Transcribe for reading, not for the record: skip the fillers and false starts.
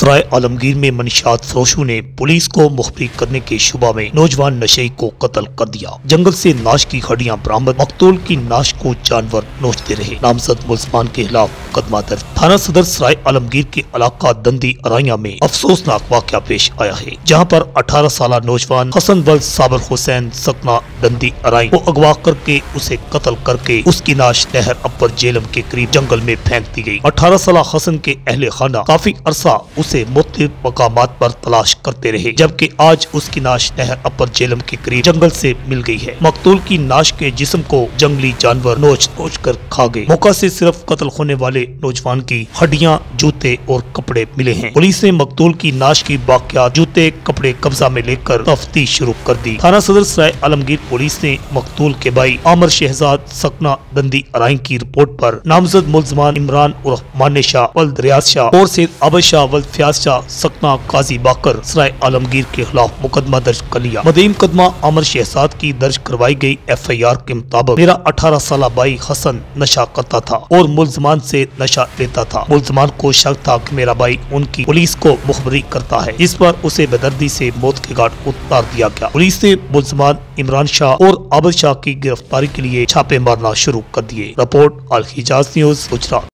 सराय आलमगीर में मंशियात फरोशों ने पुलिस को मुखबिर करने के शुबा में नौजवान नशे को कत्ल कर दिया। जंगल से लाश की हड्डियां बरामद, मकतूल की लाश को जानवर नोचते रहे। नामजद मुल्ज़मान के खिलाफ मुकदमा दर्ज। थाना सदर सराय आलमगीर के इलाका दंदी अराइया में अफसोसनाक वाक़या पेश आया है, जहाँ पर 18 साल नौजवान हसन वल्द साबिर हुसैन सकना दंदी अराई को अगवा करके उसे कत्ल करके उसकी लाश नहर अपर जेलम के करीब जंगल में फेंक दी गई। 18 साल हसन के अहले खाना काफी अरसा उसे मुख्तलिफ मकामात पर तलाश करते रहे, जबकि आज उसकी लाश नहर अपर जेलम के करीब जंगल से मिल गई है। मकतूल की लाश के जिस्म को जंगली जानवर नोच नोच कर खा गए। मौका से सिर्फ कत्ल होने वाले नौजवान की हड्डियां, जूते और कपड़े मिले हैं। पुलिस ने मकतूल की लाश की बाकियात, जूते, कपड़े कब्जा में लेकर तफ्तीश शुरू कर दी। थाना सदर सराय आलमगीर पुलिस ने मकतूल के भाई आमिर शहजाद सकना दंदी अराई की रिपोर्ट पर नामजद मुल्ज़मान इमरान उर्फ माने शाह वल्द रियाज शाह और से आबिद शाह वल्द फयाज शाह सकना काजी बाकर सराय आलमगीर के खिलाफ मुकदमा दर्ज कर लिया। मदई मुकदमा आमिर शहजाद की दर्ज करवाई गई FIR के मुताबिक मेरा 18 साल भाई हसन नशा करता था और मुल्ज़मान से नशा लेता था। मुल्ज़मान को शक था कि मेरा भाई उनकी पुलिस को मुखबरी करता है, जिस पर उसे बेदर्दी से मौत के घाट उतार दिया गया। पुलिस ने मुल्ज़मान इमरान शाह और आबिद शाह की गिरफ्तारी के लिए छापे मारना शुरू कर दिए। रिपोर्ट अल हिजाज न्यूज़ गुजरात।